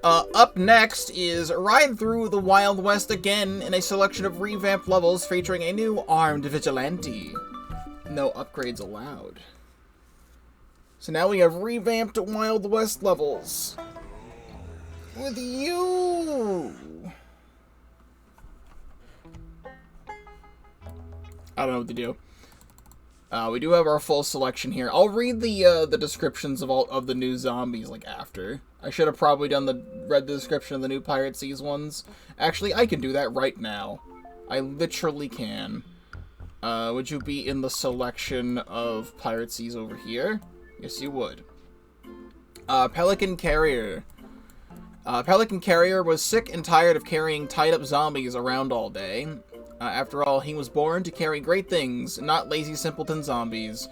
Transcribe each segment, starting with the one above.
Up next is Ride Through the Wild West again in a selection of revamped levels featuring a new armed vigilante. No upgrades allowed. So now we have revamped Wild West levels. With you! I don't know what to do. We do have our full selection here. I'll read the descriptions of all of the new zombies like after. I should have probably read the description of the new PVZ ones. Actually, I can do that right now. I literally can. Would you be in the selection of PVZ over here? Yes, you would. Pelican Carrier. Pelican Carrier was sick and tired of carrying tied-up zombies around all day. After all, he was born to carry great things, not lazy simpleton zombies.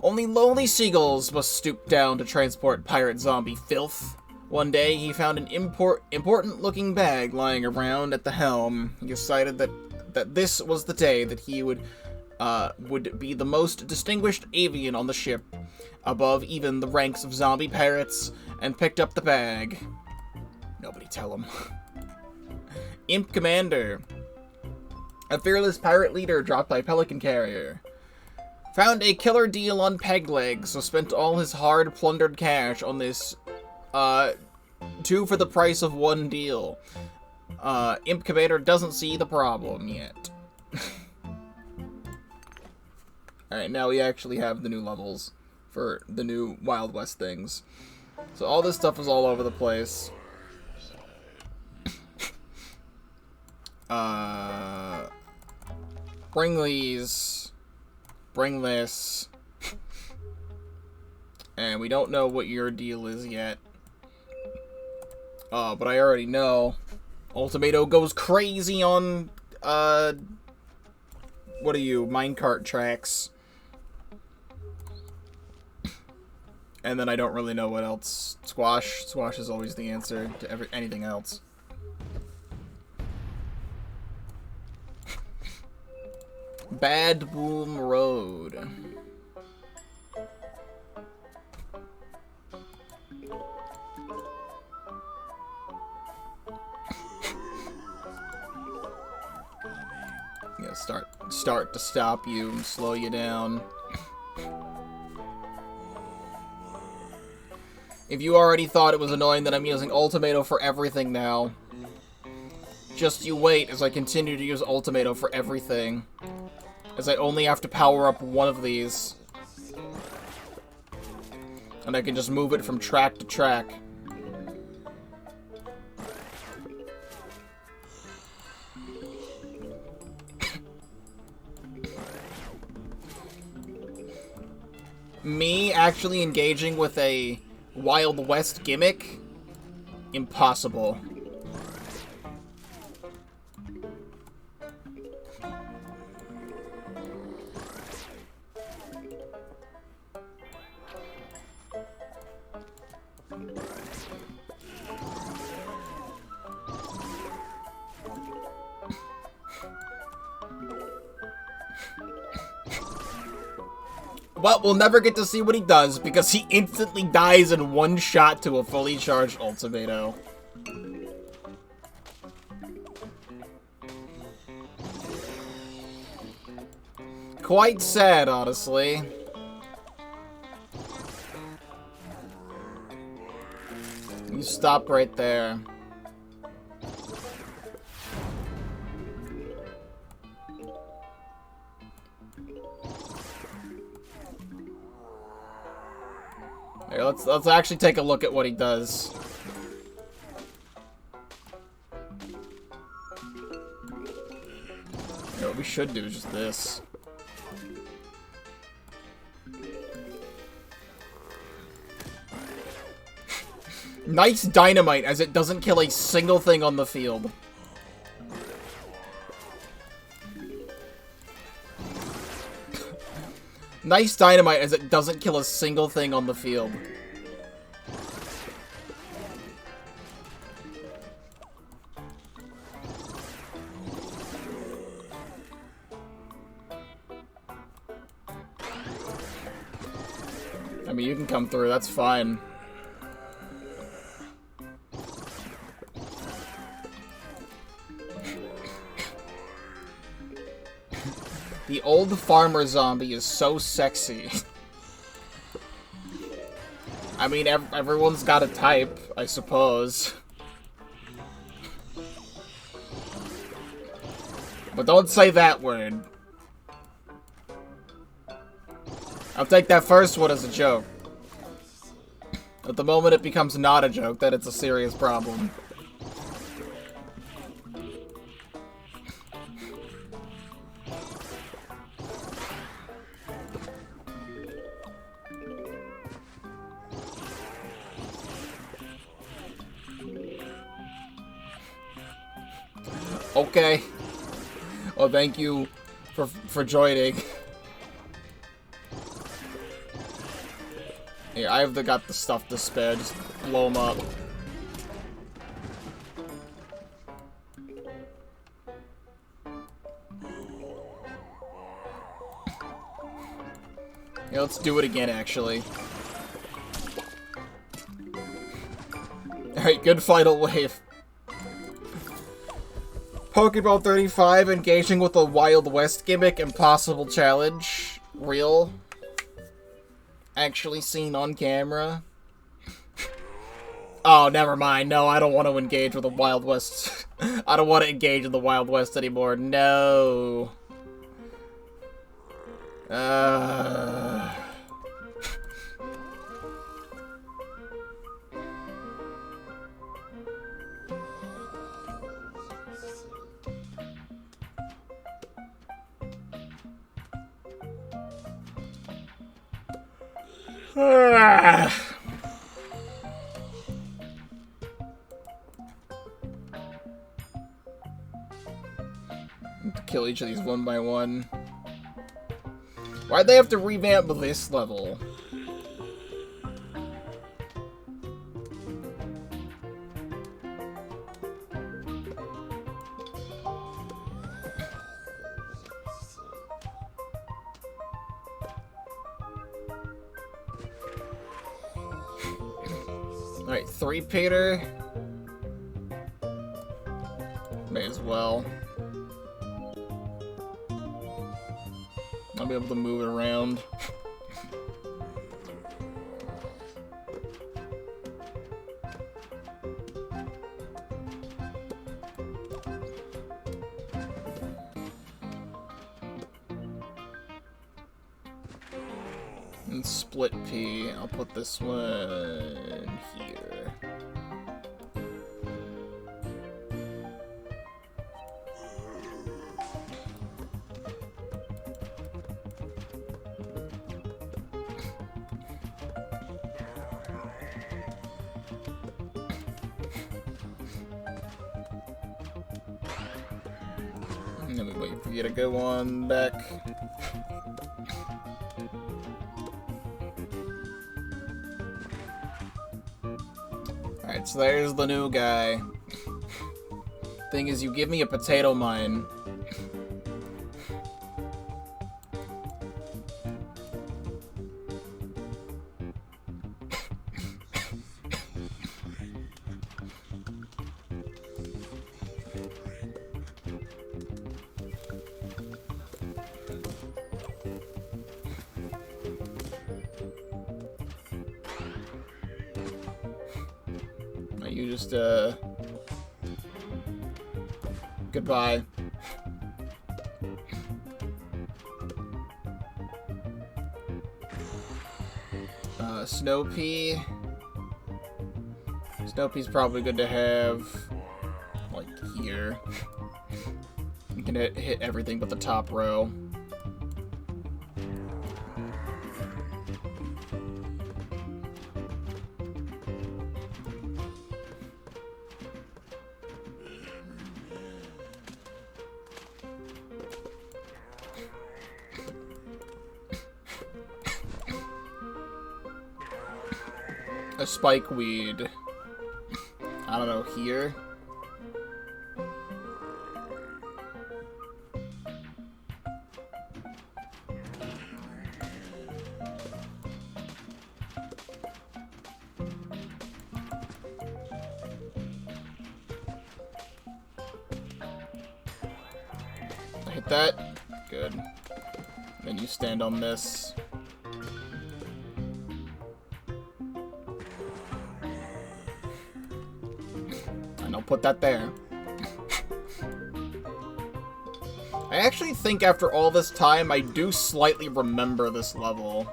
Only lonely seagulls must stoop down to transport pirate zombie filth. One day, he found an important-looking bag lying around at the helm. He decided that this was the day that he would be the most distinguished avian on the ship, above even the ranks of zombie pirates, and picked up the bag. Nobody tell him. Imp Commander. A fearless pirate leader dropped by Pelican Carrier. Found a killer deal on peg legs, so spent all his hard plundered cash on this 2 for the price of 1 deal. Imp Commander doesn't see the problem yet. Alright, now we actually have the new levels for the new Wild West things. So all this stuff is all over the place. Bring these. Bring this. And we don't know what your deal is yet. But I already know. Ultimato goes crazy on, what are you, minecart tracks. And then I don't really know what else. Squash. Squash is always the answer to anything else. Bad Boom Road. Yeah, start to stop you and slow you down. If you already thought it was annoying that I'm using Ultimato for everything now, just you wait as I continue to use Ultimato for everything. As I only have to power up one of these. And I can just move it from track to track. Me actually engaging with a Wild West gimmick? Impossible. Well, we'll never get to see what he does, because he instantly dies in one shot to a fully charged Ultimato. Quite sad, honestly. You stop right there. Here, let's actually take a look at what he does. You know, what we should do is just this. Nice dynamite, as it doesn't kill a single thing on the field. Nice dynamite, as it doesn't kill a single thing on the field. I mean, you can come through, that's fine. The old farmer zombie is so sexy. I mean, everyone's got a type, I suppose. But don't say that word. I'll take that first one as a joke. At the moment it becomes not a joke, then it's a serious problem. Okay. Well, thank you for joining. Here, I've got the stuff to spare. Just blow them up. Yeah, let's do it again, actually. Alright, good final wave. Pokeball 35, engaging with a Wild West gimmick, impossible challenge. Real. Actually seen on camera. Oh, never mind. No, I don't want to engage with the Wild West. I don't want to engage in the Wild West anymore. No. Kill each of these one by one. Why'd they have to revamp this level? Alright, 3-Peter. May as well. I'll be able to move it around. And split P. I'll put this one here. Let me wait for you to go on back. Alright, so there's the new guy. Thing is, you give me a potato mine. You just, goodbye. Snow Pea. Snow Pea's probably good to have, like, here. You can hit everything but the top row. A spikeweed. I don't know, here? I hit that? Good. Then you stand on this. And I'll put that there. I actually think after all this time, I do slightly remember this level.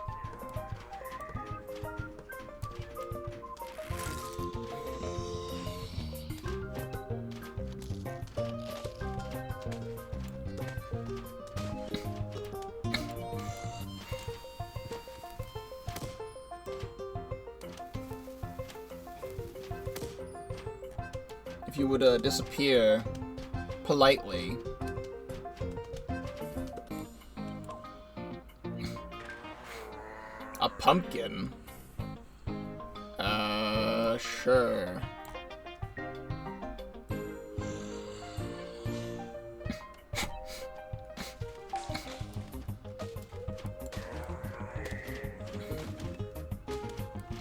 If you would disappear politely. A pumpkin? Sure.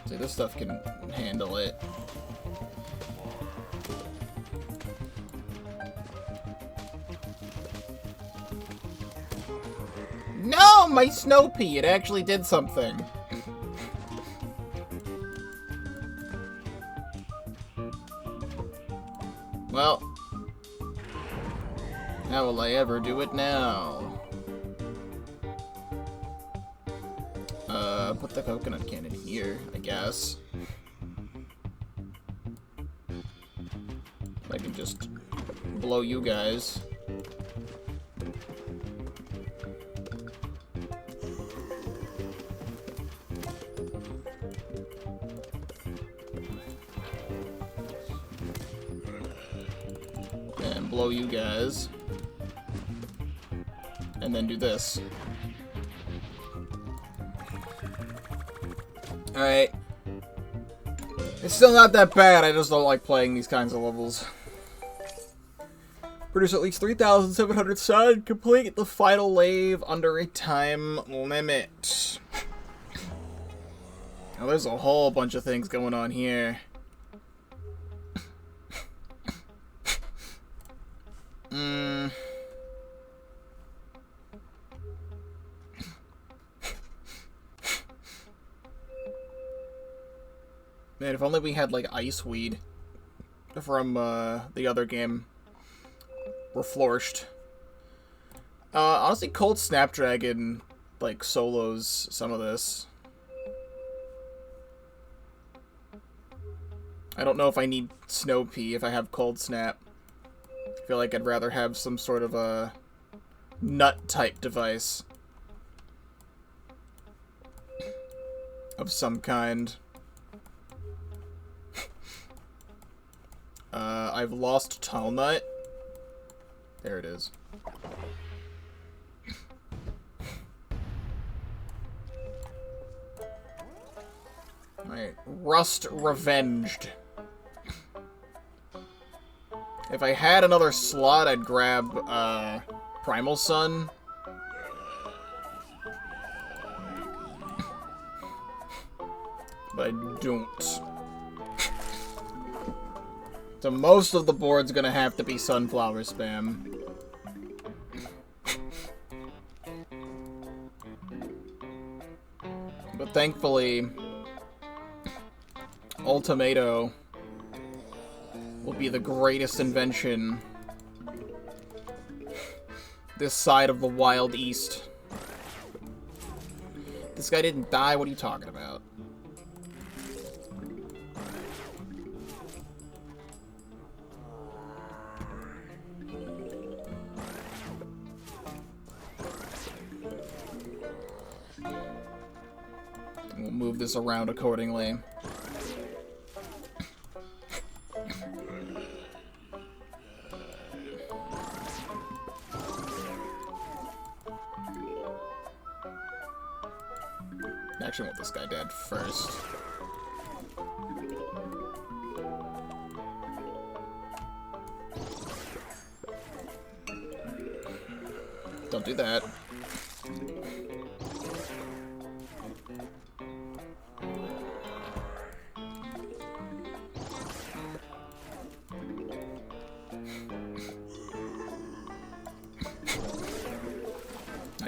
See, this stuff can handle it. No, my snow pea, it actually did something. Well, how will I ever do it now? Put the coconut cannon here, I guess. I can just blow you guys. And blow you guys. And then do this. Alright. It's still not that bad, I just don't like playing these kinds of levels. Produce at least 3,700 sun, complete the final wave under a time limit. Now there's a whole bunch of things going on here. Man, if only we had, like, Iceweed from, the other game. We're flourished. Honestly, Cold Snapdragon, like, solos some of this. I don't know if I need Snow Pea if I have Cold Snap. I feel like I'd rather have some sort of a nut-type device. Of some kind. I've lost Tall Nut. There it is. Alright, Rust Revenged. If I had another slot, I'd grab, Primal Sun. But I don't. So most of the board's gonna have to be Sunflower Spam. But thankfully, Ultimato will be the greatest invention this side of the Wild East. This guy didn't die, what are you talking about? We'll move this around accordingly. Actually, I want this guy dead first. Don't do that.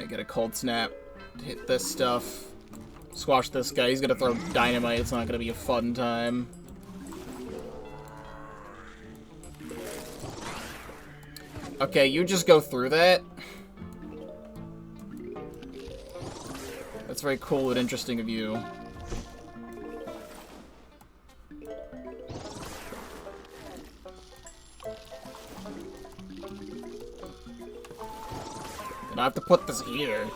Alright, get a cold snap. Hit this stuff. Squash this guy. He's gonna throw dynamite. It's not gonna be a fun time. Okay, you just go through that. That's very cool and interesting of you. And I have to put this here.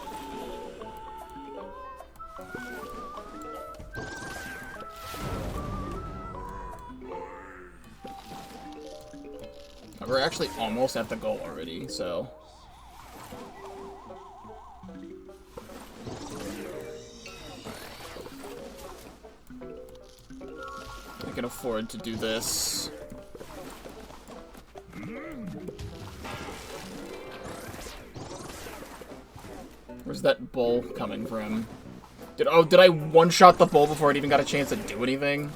We're actually almost at the goal already, so... I can afford to do this. Where's that bull coming from? Did I one-shot the bull before it even got a chance to do anything?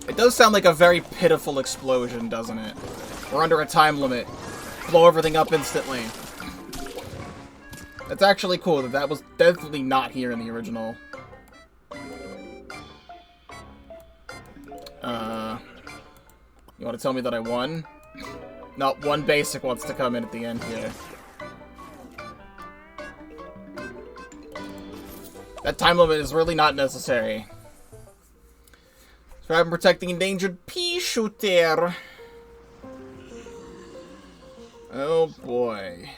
It does sound like a very pitiful explosion, doesn't it? We're under a time limit. Blow everything up instantly. It's actually cool that that was definitely not here in the original. You want to tell me that I won? No, one basic wants to come in at the end here. That time limit is really not necessary. So I'm protecting endangered pea shooter. Oh boy.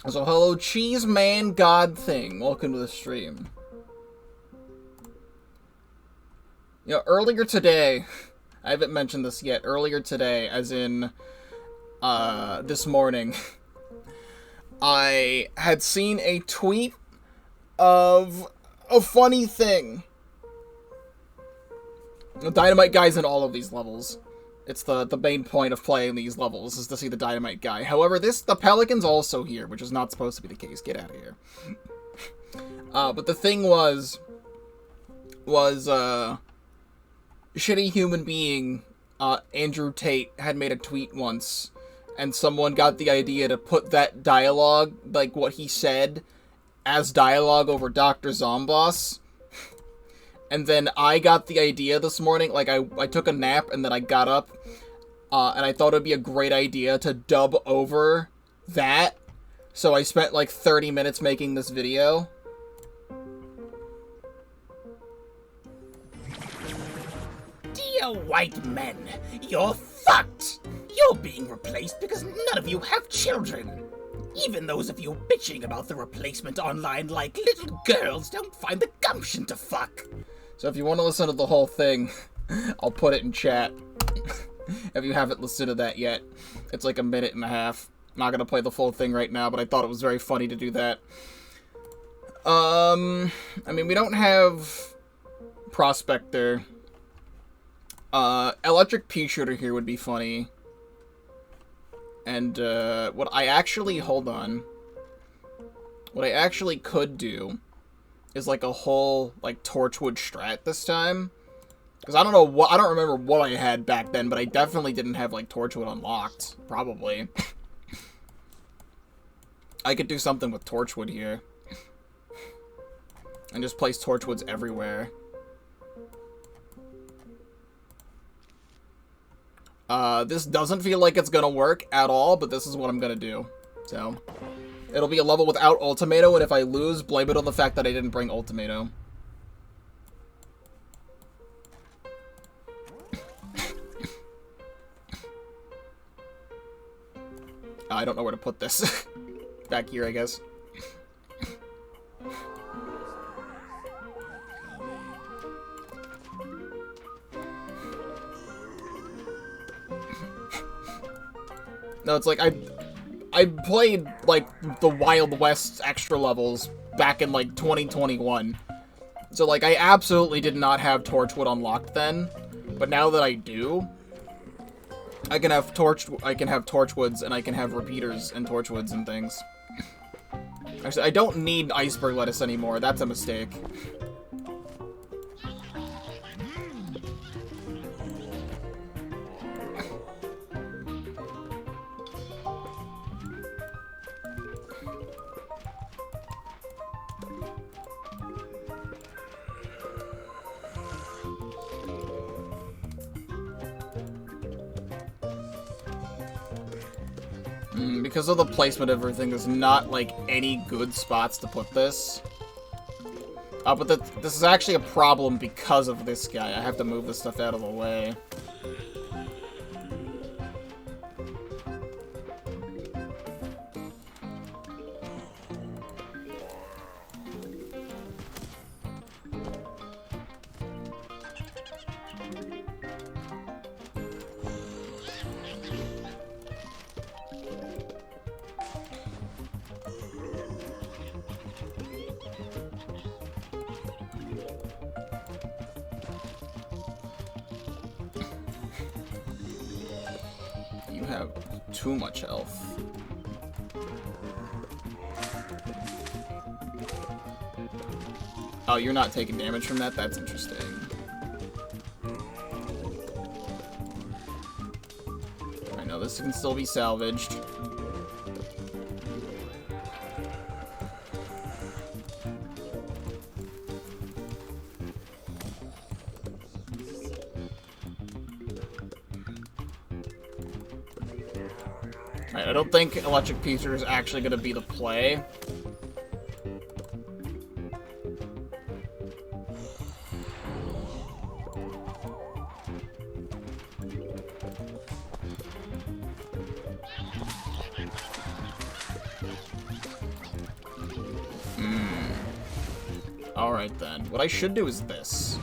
So hello, Cheese Man God Thing. Welcome to the stream. You know, earlier today, I haven't mentioned this yet. Earlier today, as in this morning, I had seen a tweet of a funny thing. The Dynamite Guy's in all of these levels. It's the main point of playing these levels, is to see the Dynamite Guy. However, the Pelican's also here, which is not supposed to be the case. Get out of here. But the thing was shitty human being, Andrew Tate, had made a tweet once, and someone got the idea to put that dialogue, like what he said, as dialogue over Dr. Zomboss. And then I got the idea this morning, like I took a nap and then I got up, and I thought it'd be a great idea to dub over that. So I spent like 30 minutes making this video. Dear white men, you're fucked! You're being replaced because none of you have children. Even those of you bitching about the replacement online like little girls don't find the gumption to fuck. So if you want to listen to the whole thing, I'll put it in chat. If you haven't listened to that yet. It's like a minute and a half. I'm not gonna play the full thing right now, but I thought it was very funny to do that. I mean, we don't have Prospector. Electric Pea Shooter here would be funny. And, what I actually could do is like a whole, like, Torchwood strat this time. Because I don't remember what I had back then, but I definitely didn't have, like, Torchwood unlocked. Probably. I could do something with Torchwood here. And just place Torchwoods everywhere. This doesn't feel like it's gonna work at all, but this is what I'm gonna do. So, it'll be a level without Ultimato, and if I lose, blame it on the fact that I didn't bring Ultimato. I don't know where to put this. Back here, I guess. No, it's like, I played, like, the Wild West extra levels back in, like, 2021. So, like, I absolutely did not have Torchwood unlocked then, but now that I do, I can have Torchwoods, and I can have repeaters and Torchwoods and things. Actually, I don't need iceberg lettuce anymore. That's a mistake. Because of the placement of everything, there's not, like, any good spots to put this. But this is actually a problem because of this guy. I have to move this stuff out of the way. You have too much health. Oh, you're not taking damage from that? That's interesting. I know this can still be salvaged. I don't think Electric Piecer is actually going to be the play. Alright then. What I should do is this.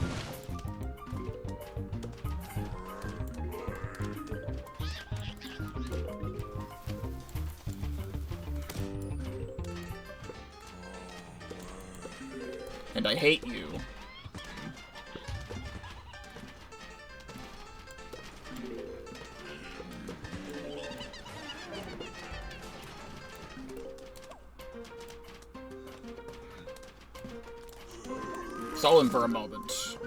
And I hate you. Sullen for a moment.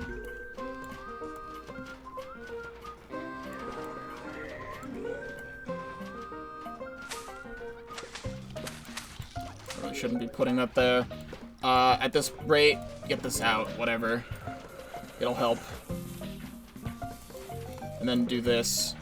I shouldn't be putting that there. At this rate, get this out, whatever. It'll help. And then do this.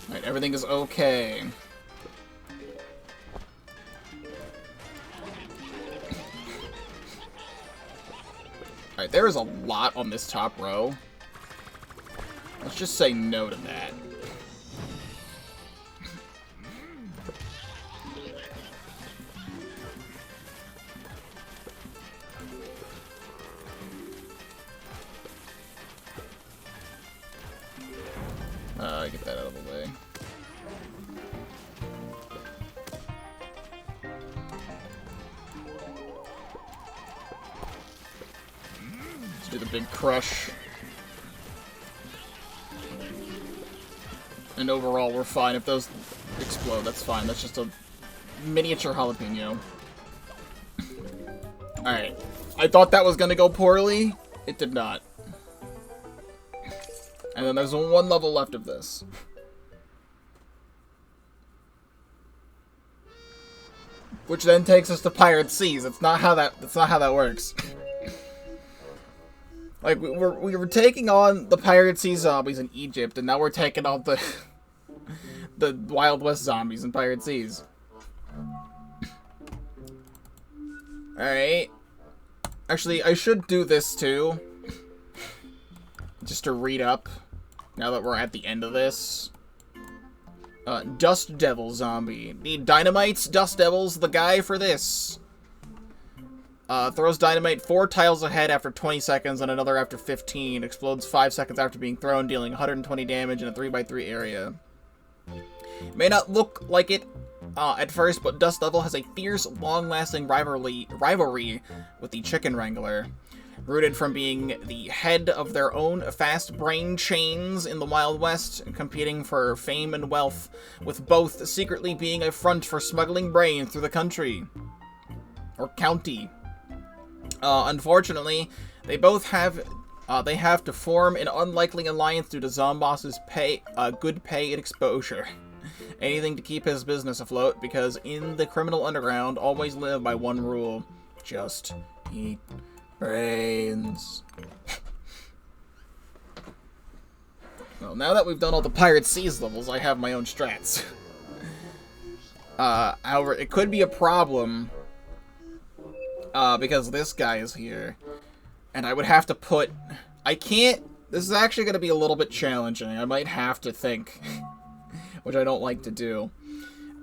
Alright, everything is okay. Alright, there is a lot on this top row. Let's just say no to that. Get that out of the way. Let's do the big crush. And overall, we're fine. If those explode, that's fine. That's just a miniature jalapeno. Alright. I thought that was gonna go poorly. It did not. And then there's one level left of this. Which then takes us to Pirate Seas. That's not how that works. Like we were taking on the Pirate Sea zombies in Egypt, and now we're taking on the Wild West zombies in Pirate Seas. Alright. Actually, I should do this too. Just to read up. Now that we're at the end of this. Dust Devil zombie. Need dynamites? Dust Devil's the guy for this. Throws dynamite 4 tiles ahead after 20 seconds and another after 15. Explodes 5 seconds after being thrown, dealing 120 damage in a 3x3 area. May not look like it at first, but Dust Devil has a fierce, long-lasting rivalry with the Chicken Wrangler. Rooted from being the head of their own fast brain chains in the Wild West, competing for fame and wealth, with both secretly being a front for smuggling brains through the country. Or county. Unfortunately, they both have to form an unlikely alliance due to Zomboss's good pay and exposure. Anything to keep his business afloat, because in the criminal underground, always live by one rule. Just eat brains. Well, now that we've done all the PVZ levels, I have my own strats. However, it could be a problem, because this guy is here. And I would have to put... I can't... This is actually going to be a little bit challenging. I might have to think. Which I don't like to do.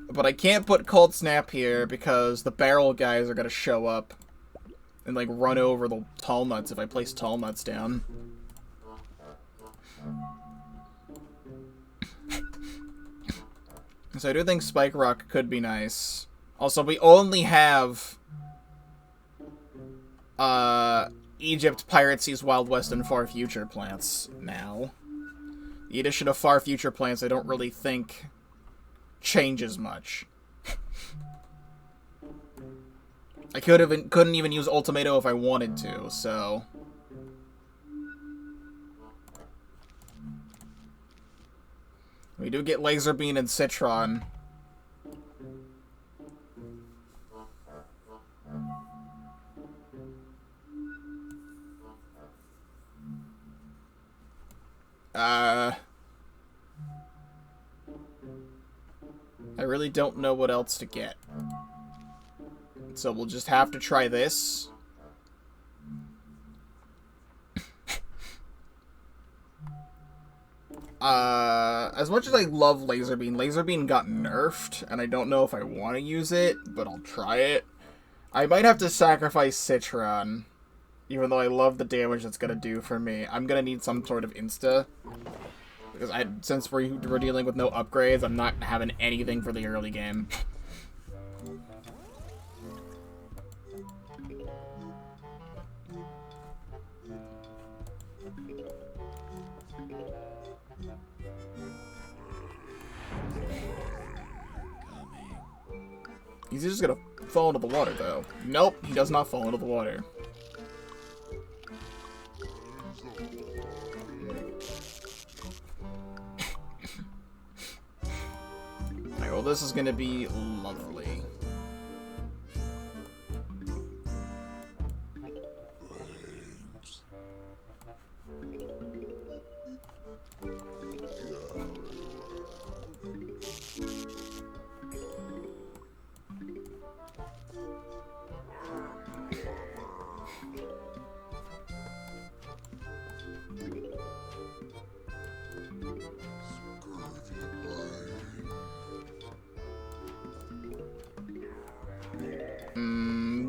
But I can't put Cold Snap here because the barrel guys are going to show up and, like, run over the tall nuts if I place tall nuts down. So I do think Spike Rock could be nice. Also, we only have Egypt, PVZ's, Wild West, and Far Future plants now. The addition of Far Future plants I don't really think changes much. I couldn't even use Ultimato if I wanted to, so... We do get Laser Beam and Citron. I really don't know what else to get. So we'll just have to try this. As much as I love Laser Beam got nerfed, and I don't know if I want to use it, but I'll try it. I might have to sacrifice Citron, even though I love the damage that's gonna do for me. I'm gonna need some sort of insta, because since we're dealing with no upgrades, I'm not having anything for the early game. He's just gonna fall into the water, though. Nope, he does not fall into the water. Alright, well, this is gonna be lovely.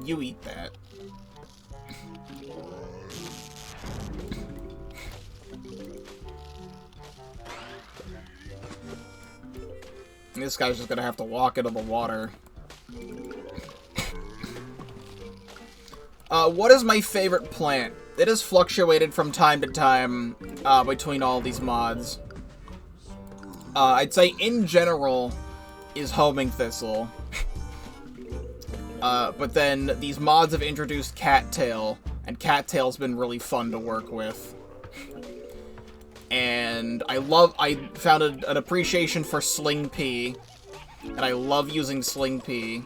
You eat that. This guy's just gonna have to walk into the water. What is my favorite plant? It has fluctuated from time to time between all these mods. I'd say in general is Homing Thistle. But then these mods have introduced Cattail, and Cattail's been really fun to work with. And I found an appreciation for Sling Pea, and I love using Sling Pea.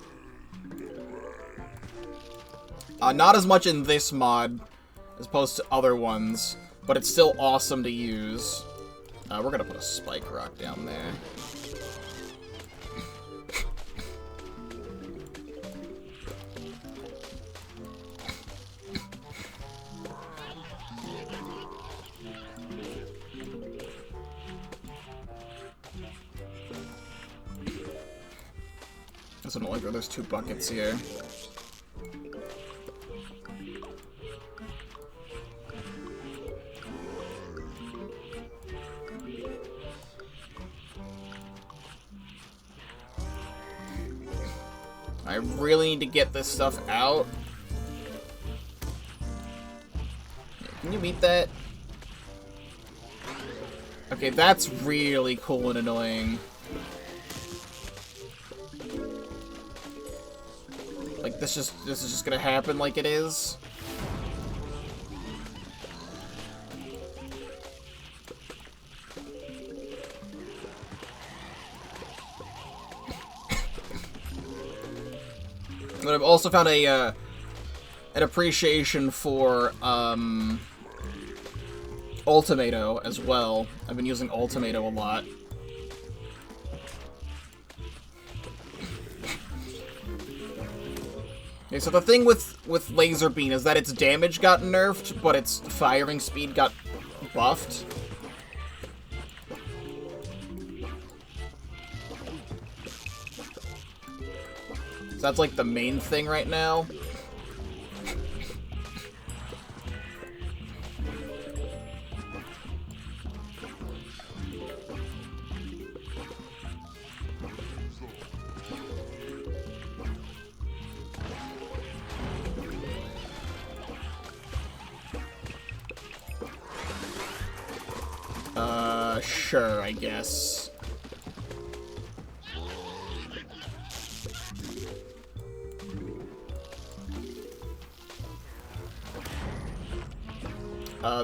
Not as much in this mod, as opposed to other ones, but it's still awesome to use. We're gonna put a Spike Rock down there. also don't like that there's 2 buckets here. I really need to get this stuff out. Can you beat that? Okay, that's really cool and annoying. Like, this is just gonna happen like it is. But I've also found an appreciation for Ultimato as well. I've been using Ultimato a lot. Okay, so the thing with Laser Beam is that its damage got nerfed, but its firing speed got buffed. So that's like the main thing right now. Sure, I guess.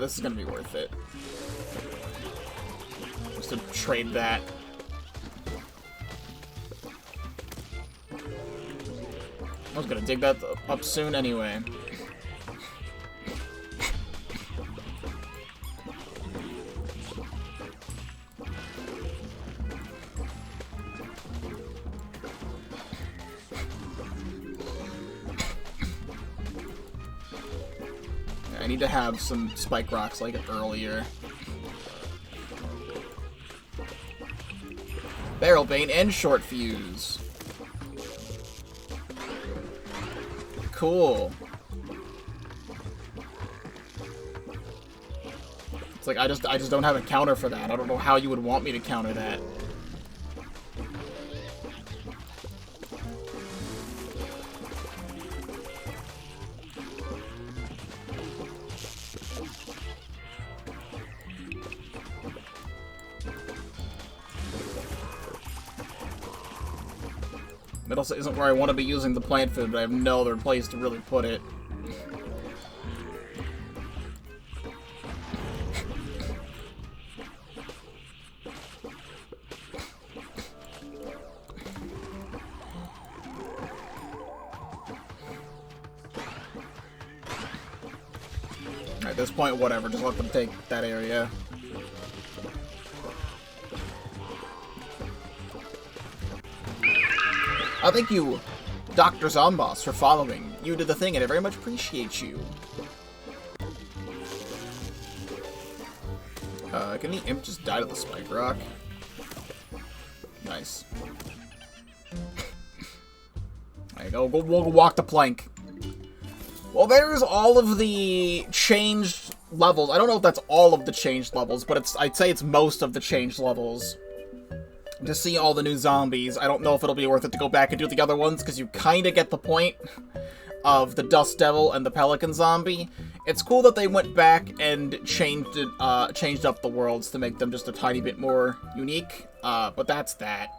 This is gonna be worth it. Just to trade that. I was gonna dig that up soon anyway. I need to have some spike rocks like earlier. Barrel Bane and Short Fuse. Cool. It's like I just don't have a counter for that. I don't know how you would want me to counter that. It also isn't where I want to be using the plant food, but I have no other place to really put it. At this point, whatever, just let them take that area. Thank you, Dr. Zomboss, for following. You did the thing, and I very much appreciate you. Can the imp just die to the spike rock? Nice. There you go. We'll walk the plank. Well, there's all of the changed levels. I don't know if that's all of the changed levels, but I'd say it's most of the changed levels. To see all the new zombies. I don't know if it'll be worth it to go back and do the other ones, because you kind of get the point of the Dust Devil and the Pelican Zombie. It's cool that they went back and changed up the worlds to make them just a tiny bit more unique, but that's that.